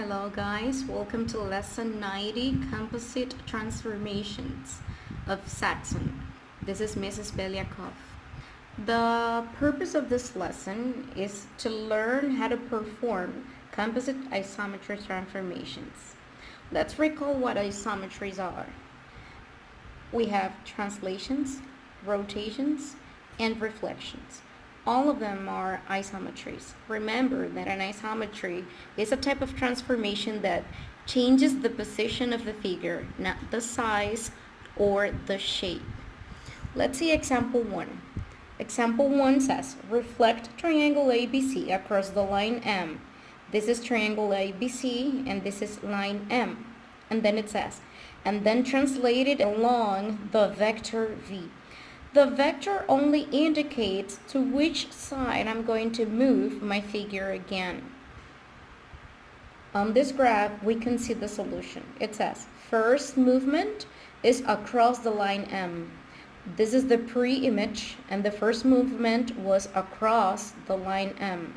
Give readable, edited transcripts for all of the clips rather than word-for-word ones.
Hello guys, welcome to lesson 90, Composite Transformations of Saxon. This is Mrs. Belyakov. The purpose of this lesson is to learn how to perform composite isometry transformations. Let's recall what isometries are. We have translations, rotations, and reflections. All of them are isometries. Remember that an isometry is a type of transformation that changes the position of the figure, not the size or the shape. Let's see example 1. Example 1 says, reflect triangle ABC across the line M. This is triangle ABC and this is line M. And then it says, and then translate it along the vector V. The vector only indicates to which side I'm going to move my figure again. On this graph, we can see the solution. It says, first movement is across the line M. This is the pre-image, and the first movement was across the line M.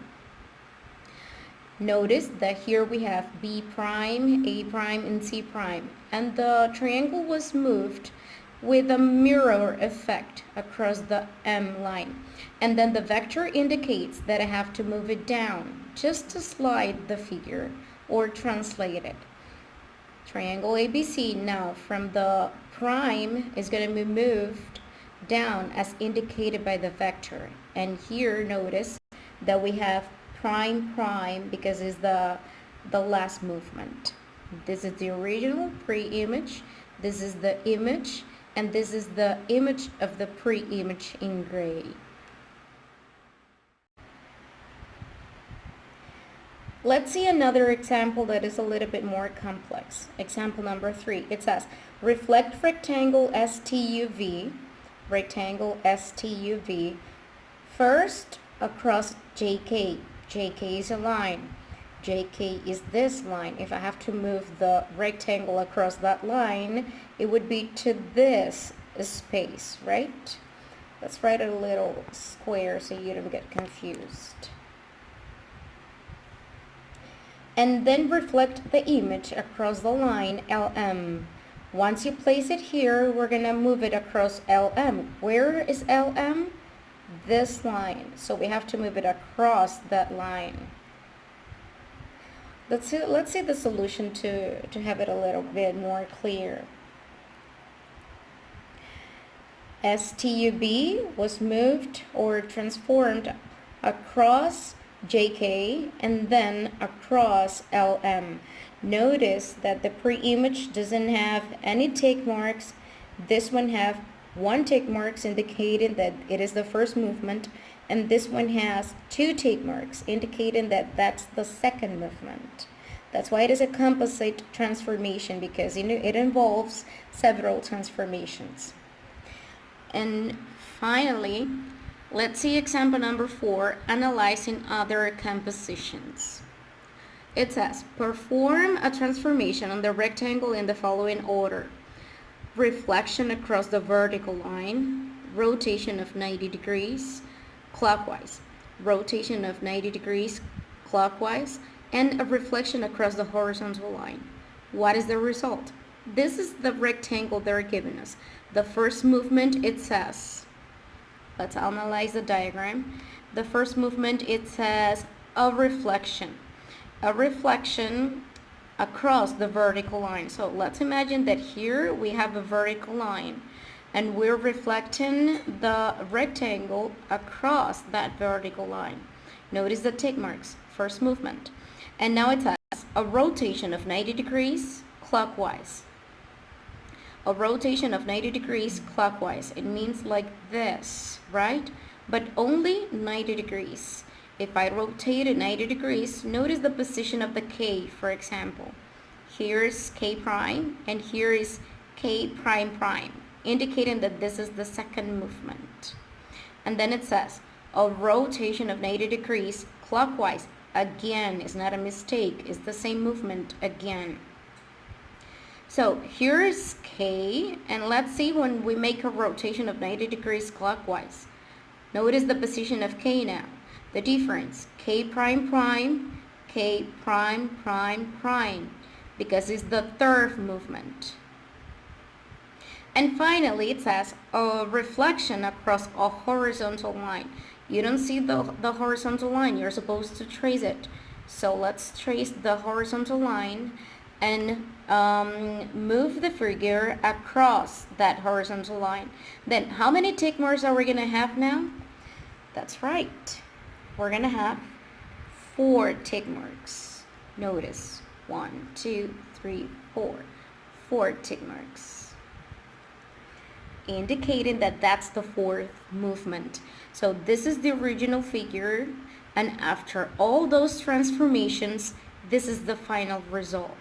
Notice that here we have B prime, A prime, and C prime, and the triangle was moved with a mirror effect across the M line. And then the vector indicates that I have to move it down just to slide the figure or translate it. Triangle ABC now from the prime is going to be moved down as indicated by the vector. And here notice that we have prime prime because it's the last movement. This is the original pre-image. This is the image. And this is the image of the pre-image in gray. Let's see another example that is a little bit more complex. Example number 3. It says, reflect rectangle STUV, first across JK. JK is a line. JK is this line. If I have to move the rectangle across that line, it would be to this space, right? Let's write a little square so you don't get confused. And then reflect the image across the line LM. Once you place it here, we're gonna move it across LM. Where is LM? This line. So we have to move it across that line. Let's see the solution to have it a little bit more clear. STUB was moved or transformed across JK and then across LM. Notice that the pre-image doesn't have any tick marks. This one have one tick marks indicating that it is the first movement, and this one has 2 tick marks indicating that that's the second movement. That's why it is a composite transformation, because it involves several transformations. And finally, let's see example number 4, analyzing other compositions. It says, perform a transformation on the rectangle in the following order. Reflection across the vertical line, rotation of 90 degrees, clockwise, rotation of 90 degrees clockwise, and a reflection across the horizontal line. What is the result? This is the rectangle they're giving us. The first movement, it says, let's analyze the diagram. The first movement, it says a reflection across the vertical line. So let's imagine that here we have a vertical line and we're reflecting the rectangle across that vertical line. Notice the tick marks, first movement. And now it says a rotation of 90 degrees clockwise. A rotation of 90 degrees clockwise. It means like this, right? But only 90 degrees. If I rotate it 90 degrees, notice the position of the K, for example. Here's K prime and here is K prime prime, indicating that this is the second movement. And then it says a rotation of 90 degrees clockwise. Again, it's not a mistake. It's the same movement again. So here's K, and let's see when we make a rotation of 90 degrees clockwise. Notice the position of K now. The difference, K prime prime, K prime, prime, prime, because it's the third movement. And finally, it says a reflection across a horizontal line. You don't see the horizontal line. You're supposed to trace it. So let's trace the horizontal line and move the figure across that horizontal line. Then how many tick marks are we going to have now? That's right. We're going to have 4 tick marks. Notice 1, 2, 3, 4. 4 tick marks, indicating that that's the fourth movement. So this is the original figure, and after all those transformations, this is the final result.